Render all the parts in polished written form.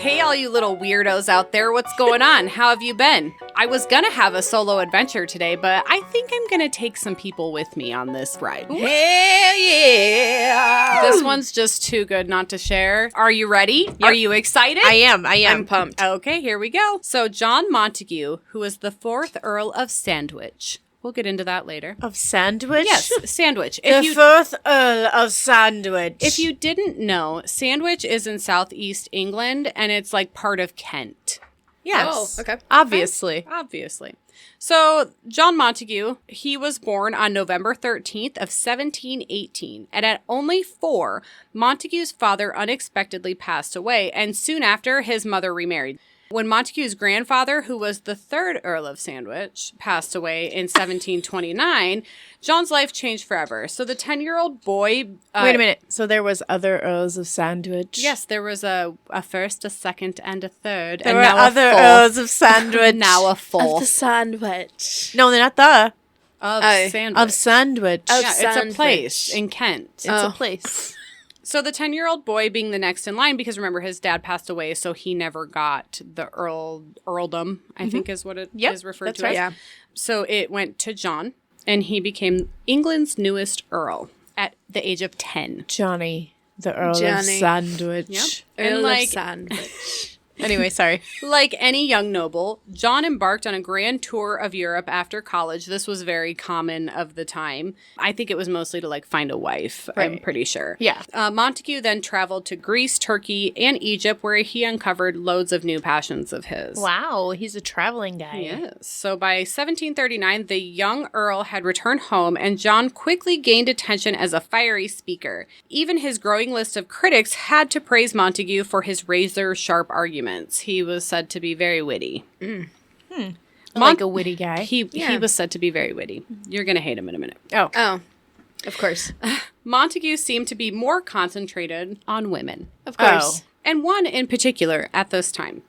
Hey, all you little weirdos out there, what's going on? How have you been? I was gonna have a solo adventure today, but I think I'm gonna take some people with me on this ride. Hell yeah! This one's just too good not to share. Are you ready? Yep. Are you excited? I am. I'm pumped. Okay, here we go. So, John Montagu, who was the 4th Earl of Sandwich. We'll get into that later. Of Sandwich? Yes, Sandwich. The 4th Earl of Sandwich. If you didn't know, Sandwich is in southeast England, and it's like part of Kent. Yes. Oh, okay. Obviously. Obviously. So, John Montagu, he was born on November 13th of 1718, and at only 4, Montagu's father unexpectedly passed away, and soon after, his mother remarried. When Montagu's grandfather, who was the 3rd Earl of Sandwich, passed away in 1729, John's life changed forever. So the 10-year-old boy... Wait a minute. So there was other Earls of Sandwich? Yes, there was a first, a second, and a third. There and were now other Earls of Sandwich. Now a full. Of the sandwich. No, they're not the. Of Sandwich. Of Sandwich. Of Yeah, it's Sandwich. a place in Kent. It's a place. So the 10-year-old boy being the next in line, because remember, his dad passed away, so he never got the earldom, I think is what it is referred to as. Yeah. So it went to John, and he became England's newest earl at the age of 10. Johnny, the Earl of Johnny. Sandwich. Yep. Earl And of Sandwich. Anyway, sorry. Like any young noble, John embarked on a grand tour of Europe after college. This was very common of the time. I think it was mostly to find a wife, I'm Right. pretty sure. Yeah. Montagu then traveled to Greece, Turkey, and Egypt, where he uncovered loads of new passions of his. Wow, he's a traveling guy. Yes. So by 1739, the young earl had returned home, and John quickly gained attention as a fiery speaker. Even his growing list of critics had to praise Montagu for his razor-sharp arguments. He was said to be very witty. Like a witty guy. He was said to be very witty. You're going to hate him in a minute. Oh, of course. Montagu seemed to be more concentrated on women. Of course. And one in particular at this time.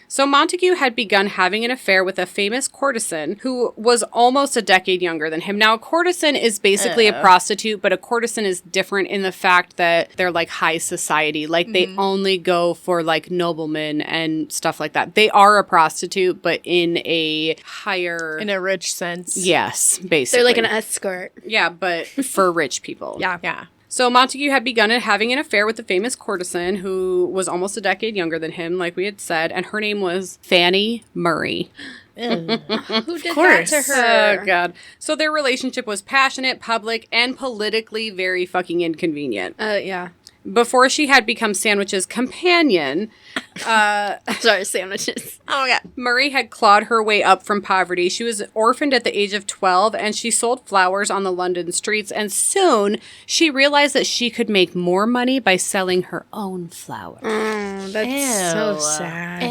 So Montagu had begun having an affair with a famous courtesan who was almost a decade younger than him. Now, a courtesan is basically a prostitute, but a courtesan is different in the fact that they're high society. They only go for noblemen and stuff like that. They are a prostitute, but in a higher... In a rich sense. Yes, basically. They're like an escort. Yeah, but for rich people. Yeah. Yeah. So Montagu had begun having an affair with the famous courtesan who was almost a decade younger than him, like we had said, and her name was Fanny Murray. Who did course. that to her? Oh, God. So their relationship was passionate, public, and politically very fucking inconvenient. Yeah. Before she had become Sandwich's companion, Sorry, sandwiches. Oh my god. Murray had clawed her way up from poverty. She was orphaned at the age of 12, and she sold flowers on the London streets, and soon she realized that she could make more money by selling her own flowers. Oh, that's so sad.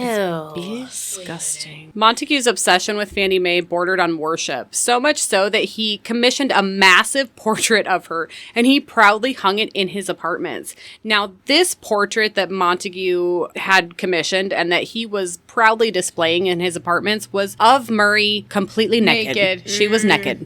Ew. Disgusting. Montagu's obsession with Fannie Mae bordered on worship, so much so that he commissioned a massive portrait of her, and he proudly hung it in his apartments. Now, this portrait that Montagu had commissioned and that he was proudly displaying in his apartments was of Murray completely naked. She was naked.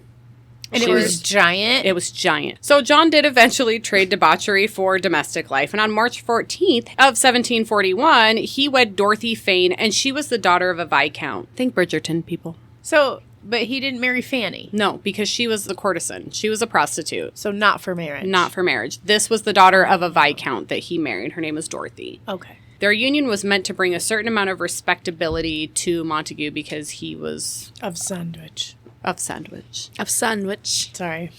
And it was giant? It was giant. So John did eventually trade debauchery for domestic life. And on March 14th of 1741, he wed Dorothy Fane, and she was the daughter of a viscount. Think Bridgerton, people. So, but he didn't marry Fanny. No, because she was the courtesan. She was a prostitute. So not for marriage. Not for marriage. This was the daughter of a viscount that he married. Her name was Dorothy. Okay. Their union was meant to bring a certain amount of respectability to Montagu because he was Of Sandwich. of Sandwich. Of sandwich. Sorry.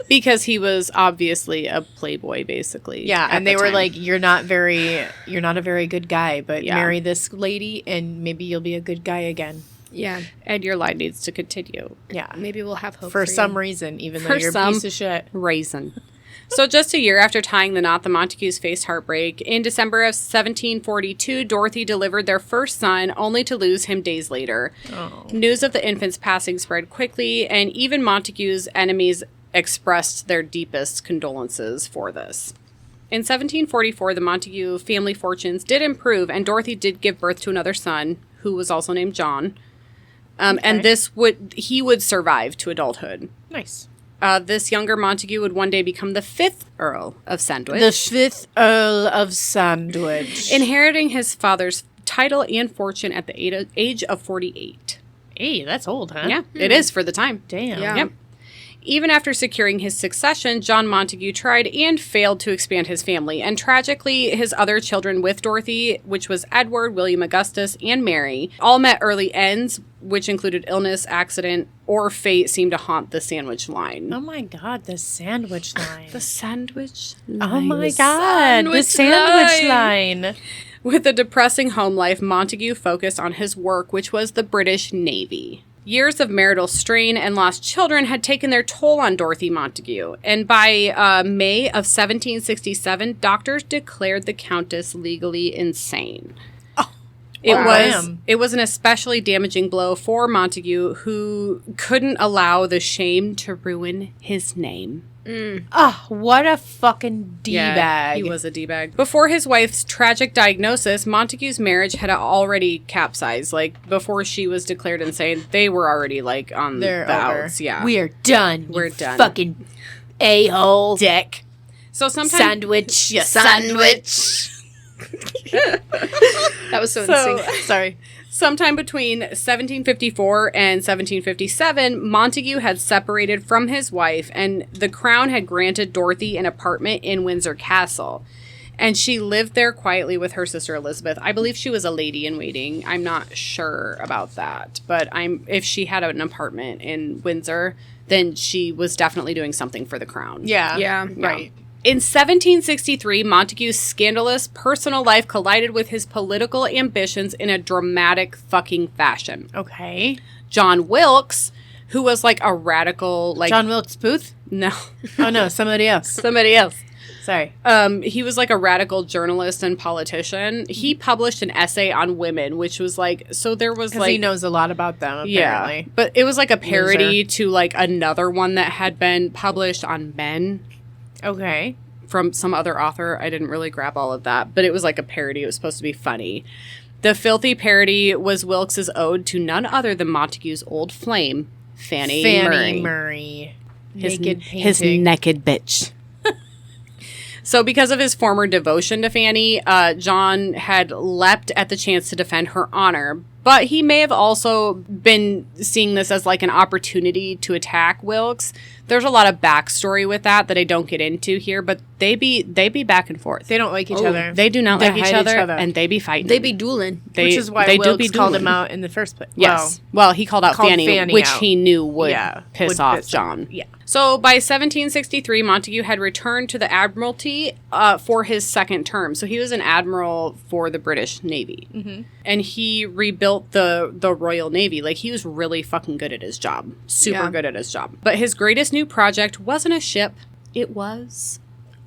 Because he was obviously a playboy, basically. Yeah, at and they the were time. like, you're not a very good guy, but Yeah. marry this lady and maybe you'll be a good guy again. Yeah. And your line needs to continue. Yeah. Maybe we'll have hope For you. some reason, even though For you're a some piece of shit. Raisin. So just a year after tying the knot, the Montagus faced heartbreak. In December of 1742, Dorothy delivered their first son, only to lose him days later. Oh. News of the infant's passing spread quickly, and even Montagu's enemies expressed their deepest condolences for this. In 1744, the Montagu family fortunes did improve, and Dorothy did give birth to another son, who was also named John. And he would survive to adulthood. Nice. This younger Montagu would one day become the 5th Earl of Sandwich. The 5th Earl of Sandwich. Inheriting his father's title and fortune at the age of 48. Hey, that's old, huh? Yeah, it is for the time. Damn. Yeah. Yep. Even after securing his succession, John Montagu tried and failed to expand his family. And tragically, his other children with Dorothy, which was Edward, William Augustus, and Mary, all met early ends, which included illness, accident, or fate seemed to haunt the sandwich line. Oh my God, the sandwich line. The sandwich line. Oh my God, the sandwich line. With a depressing home life, Montagu focused on his work, which was the British Navy. Years of marital strain and lost children had taken their toll on Dorothy Montagu, and by May of 1767, doctors declared the Countess legally insane. It was an especially damaging blow for Montagu, who couldn't allow the shame to ruin his name. Oh, what a fucking D-bag. Yeah, he was a D-bag. Before his wife's tragic diagnosis, Montagu's marriage had already capsized. Like, before she was declared insane, they were already, like, on They're the over. outs. Yeah. We're done. We're you done. Fucking a-hole. Dick. So sometimes... Sandwich. Yeah, sandwich. That was so insane. Sorry. Sometime between 1754 and 1757, Montagu had separated from his wife, and the crown had granted Dorothy an apartment in Windsor Castle. And she lived there quietly with her sister Elizabeth. I believe she was a lady in waiting. I'm not sure about that. But if she had an apartment in Windsor, then she was definitely doing something for the crown. Yeah. Right. In 1763, Montagu's scandalous personal life collided with his political ambitions in a dramatic fucking fashion. Okay. John Wilkes, who was like a radical, like... John Wilkes Booth? No. Oh, no, somebody else. Somebody else. Sorry. He was like a radical journalist and politician. He published an essay on women, which was like... So there was like... he knows a lot about them, apparently. Yeah. But it was like a parody to like another one that had been published on men. Okay. From some other author. I didn't really grab all of that, but it was like a parody. It was supposed to be funny. The filthy parody was Wilkes's ode to none other than Montagu's old flame, Fanny Murray. His Naked painting. His naked bitch. So because of his former devotion to Fanny, John had leapt at the chance to defend her honor. But he may have also been seeing this as like an opportunity to attack Wilkes. There's a lot of backstory with that I don't get into here, but they be back and forth. They don't like each other. They do not They like each hate other, each other. and they be fighting. They be dueling. Which is why Wilkes called him out in the first place. Yes. Well, he called out Fanny, which out. he knew would piss would off piss John. him. Yeah. So by 1763, Montagu had returned to the Admiralty for his second term. So he was an admiral for the British Navy. Mm-hmm. And he rebuilt the Royal Navy. Like, he was really fucking good at his job. Super good at his job. But his greatest new project wasn't a ship. It was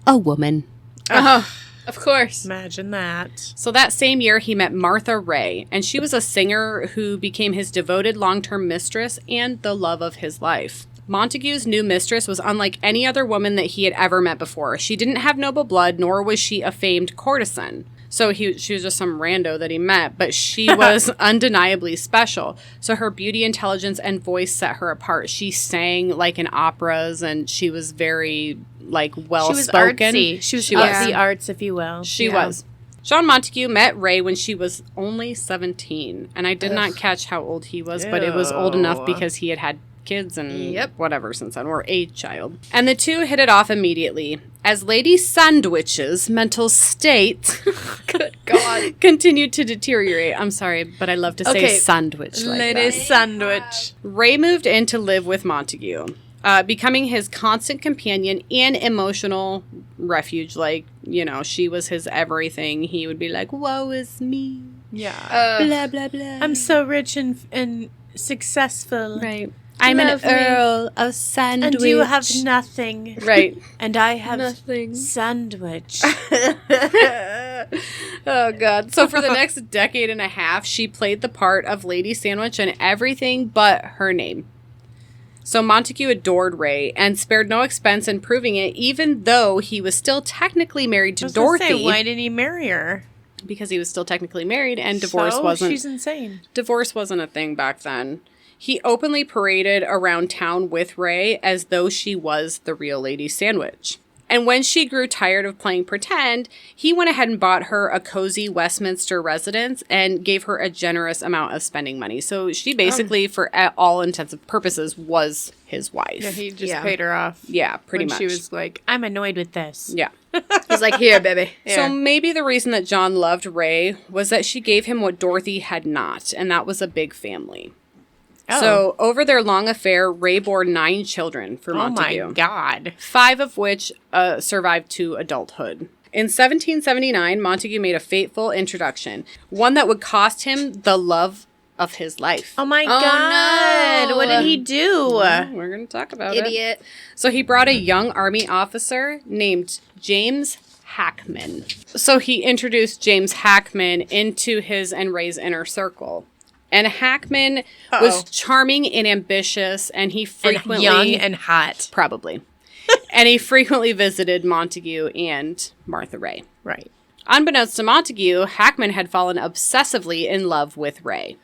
a woman. Oh, of course. Imagine that. So that same year, he met Martha Ray, and she was a singer who became his devoted long-term mistress and the love of his life. Montagu's new mistress was unlike any other woman that he had ever met before. She didn't have noble blood, nor was she a famed courtesan. So she was just some rando that he met, but she was undeniably special. So her beauty, intelligence, and voice set her apart. She sang like in operas, and she was very like well-spoken. She was artsy. She was of the arts, if you will. She was. John Montagu met Ray when she was only 17, and I did not catch how old he was, but it was old enough because he had had kids and whatever since then, or a child. And the two hit it off immediately. As Lady Sandwich's mental state Good God. continued to deteriorate. I'm sorry, but I love to say sandwich like Lady that. Sandwich. Ray moved in to live with Montagu, becoming his constant companion and emotional refuge. Like, you know, she was his everything. He would be like, woe is me. Yeah. Blah, blah, blah. I'm so rich and successful. Right. I'm an Earl of Sandwich. And you have nothing. Right. And I have Nothing. sandwich. Oh, God. So for the next decade and a half, she played the part of Lady Sandwich in everything but her name. So Montagu adored Ray and spared no expense in proving it, even though he was still technically married to Dorothy. Why didn't he marry her? Because he was still technically married, and divorce So? wasn't... She's insane. Divorce wasn't a thing back then. He openly paraded around town with Ray as though she was the real Lady Sandwich. And when she grew tired of playing pretend, he went ahead and bought her a cozy Westminster residence and gave her a generous amount of spending money. So she basically, for all intents and purposes, was his wife. Yeah, he just paid her off. Yeah, pretty much. She was like, I'm annoyed with this. Yeah. He's like, here, baby. Yeah. So maybe the reason that John loved Ray was that she gave him what Dorothy had not, and that was a big family. Oh. So over their long affair, Ray bore 9 children for Montagu. Oh my God. 5 of which survived to adulthood. In 1779, Montagu made a fateful introduction, one that would cost him the love of his life. Oh my Oh, God. no. What did he do? We're going to talk about it. Idiot. So he brought a young army officer named James Hackman. So he introduced James Hackman into his and Ray's inner circle. And Hackman was charming and ambitious, and he frequently... And young and hot. Probably. And he frequently visited Montagu and Martha Ray. Right. Unbeknownst to Montagu, Hackman had fallen obsessively in love with Ray.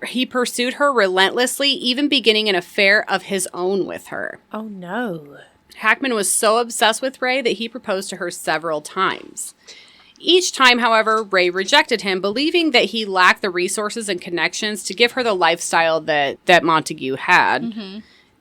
He pursued her relentlessly, even beginning an affair of his own with her. Oh, no. Hackman was so obsessed with Ray that he proposed to her several times. Each time, however, Ray rejected him, believing that he lacked the resources and connections to give her the lifestyle that Montagu had. Mm-hmm.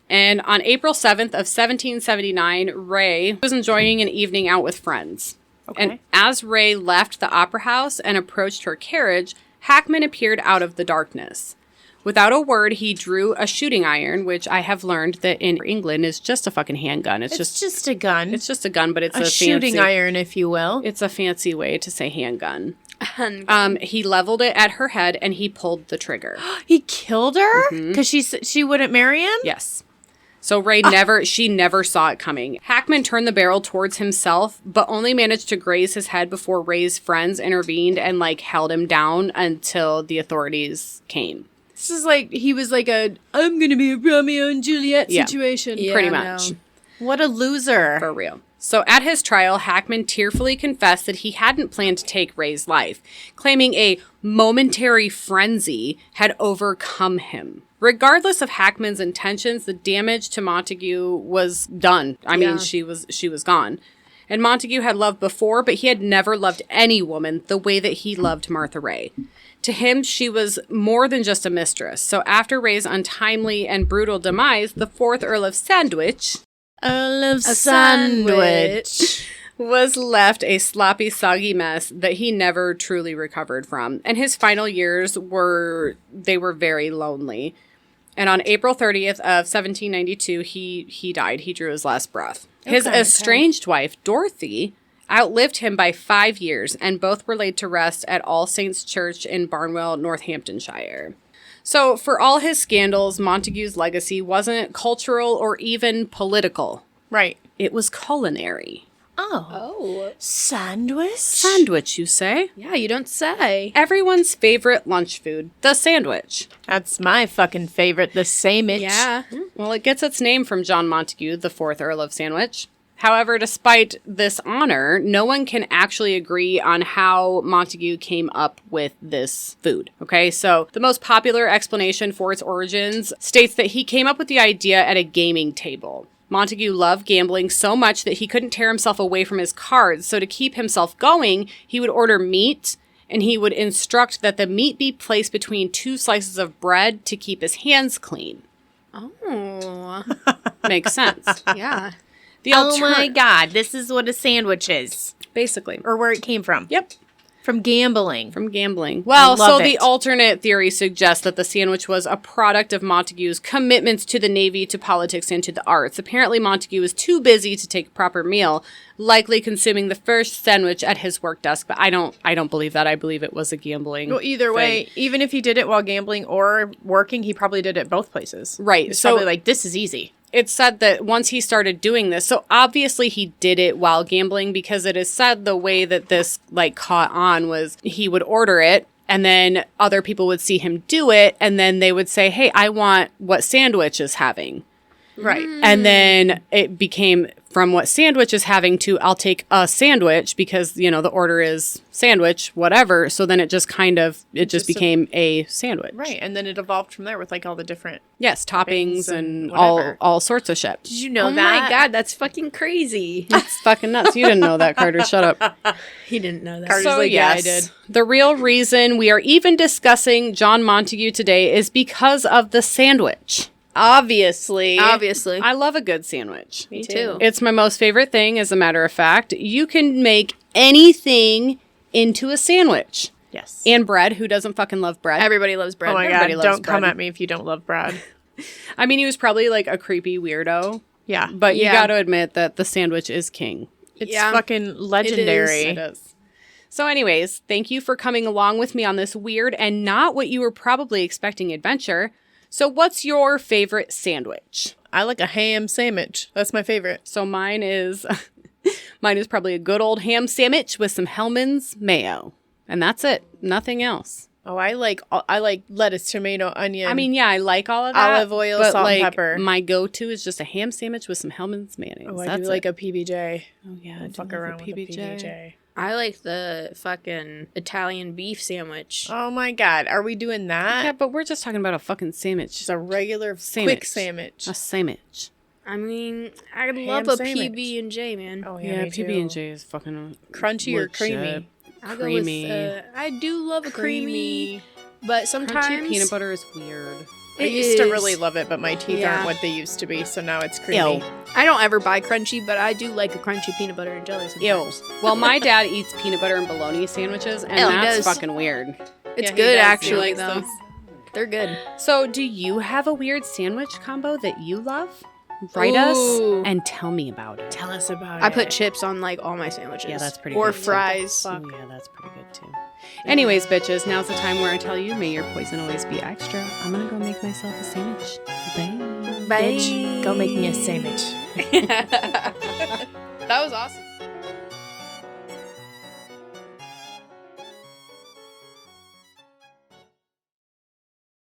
And on April 7th of 1779, Ray was enjoying an evening out with friends. Okay. And as Ray left the opera house and approached her carriage, Hackman appeared out of the darkness. Without a word, he drew a shooting iron, which I have learned that in England is just a fucking handgun. It's just a gun. It's just a gun, but it's a shooting fancy, iron, if you will. It's a fancy way to say handgun. Handgun. He leveled it at her head and he pulled the trigger. He killed her? Because she wouldn't marry him? Yes. So Ray she never saw it coming. Hackman turned the barrel towards himself, but only managed to graze his head before Ray's friends intervened and held him down until the authorities came. This is like, he was like I'm going to be a Romeo and Juliet Yeah. situation. Yeah, Pretty no. much. What a loser. For real. So at his trial, Hackman tearfully confessed that he hadn't planned to take Ray's life, claiming a momentary frenzy had overcome him. Regardless of Hackman's intentions, the damage to Montagu was done. I mean, she was gone. And Montagu had loved before, but he had never loved any woman the way that he loved Martha Ray. To him, she was more than just a mistress. So after Ray's untimely and brutal demise, the 4th Earl of Sandwich... Earl of Sandwich. was left a sloppy, soggy mess that he never truly recovered from. And his final years were very lonely. And on April 30th of 1792, he died. He drew his last breath. His estranged wife, Dorothy, outlived him by 5 years, and both were laid to rest at All Saints Church in Barnwell, Northamptonshire. So, for all his scandals, Montagu's legacy wasn't cultural or even political. Right. It was culinary. Oh. Sandwich? Sandwich, you say? Yeah, you don't say. Everyone's favorite lunch food, the sandwich. That's my fucking favorite, the sandwich. Yeah. Well, it gets its name from John Montagu, the 4th Earl of Sandwich. However, despite this honor, no one can actually agree on how Montagu came up with this food. Okay, so the most popular explanation for its origins states that he came up with the idea at a gaming table. Montagu loved gambling so much that he couldn't tear himself away from his cards, so to keep himself going, he would order meat, and he would instruct that the meat be placed between 2 slices of bread to keep his hands clean. Oh. Makes sense. Yeah. Oh my God, this is what a sandwich is. Basically. Or where it came from. Yep. From gambling. From gambling. Well, so the it. alternate theory suggests that the sandwich was a product of Montagu's commitments to the Navy, to politics, and to the arts. Apparently, Montagu was too busy to take a proper meal, likely consuming the first sandwich at his work desk. But I don't believe that. I believe it was a gambling. Well, either way, even if he did it while gambling or working, he probably did it both places. Right. It's So probably like, this is easy. it's said that once he started doing this, so obviously he did it while gambling, because it is said the way that this caught on was he would order it, and then other people would see him do it, and then they would say, hey, I want what Sandwich is having. Right. And then it became from what sandwich is having to I'll take a sandwich because, the order is sandwich, whatever. So then it just became a sandwich. Right. And then it evolved from there with like all the different. Yes, toppings and and whatever. all sorts of shit. Did you know Oh that? my God, that's fucking crazy. It's fucking nuts. You didn't know that, Carter. Shut up. He didn't know that. Carter's So like, yeah, I yes, did. the real reason we are even discussing John Montagu today is because of the sandwich. Obviously. Obviously. I love a good sandwich. Me too. It's my most favorite thing, as a matter of fact. You can make anything into a sandwich. Yes. And bread. Who doesn't fucking love bread? Everybody loves bread. Oh my Everybody God. loves Don't come bread. at me if you don't love Brad. I mean, he was probably like a creepy weirdo, Yeah. but you Yeah. got to admit that the sandwich is king. It's Yeah. fucking legendary. It is. So anyways, thank you for coming along with me on this weird and not what you were probably expecting adventure. So what's your favorite sandwich? I like a ham sandwich. That's my favorite. So mine is probably a good old ham sandwich with some Hellman's mayo. And that's it. Nothing else. Oh, I like lettuce, tomato, onion. I mean, yeah, I like all of that. Olive oil, but salt, and like, pepper. my go-to is just a ham sandwich with some Hellman's mayonnaise. oh, I That's do like it. a PBJ. Oh yeah, I do Fuck love around with a PBJ. I like the fucking Italian beef sandwich. Oh my God, are we doing that? Yeah, but we're just talking about a fucking sandwich. Just a regular Sandwich. quick sandwich. A sandwich. I mean, I love a sandwich. PB&J, man. Oh Yeah, me too. PB&J is fucking Crunchy or legit. creamy? I'll creamy. go with, I do love a creamy, but sometimes Crunchy peanut butter is weird. I it used to is. really love it, but my teeth Yeah. aren't what they used to be, so now it's creamy. Ew. I don't ever buy crunchy, but I do like a crunchy peanut butter and jelly sometimes. Well, my dad eats peanut butter and bologna sandwiches, and Hell, he that's does. fucking weird. It's Yeah, he good does. He actually, likes though. those. They're good. So, do you have a weird sandwich combo that you love? Write Ooh. us and tell me about it. Tell us about I it. put chips on like all my sandwiches. Yeah, that's pretty Or good, too. fries. Oh, yeah, that's pretty good too. Anyways, bitches, now's the time where I tell you, may your poison always be extra. I'm gonna go make myself a sandwich. Bye. Bye. Bitch, go make me a sandwich. That was awesome.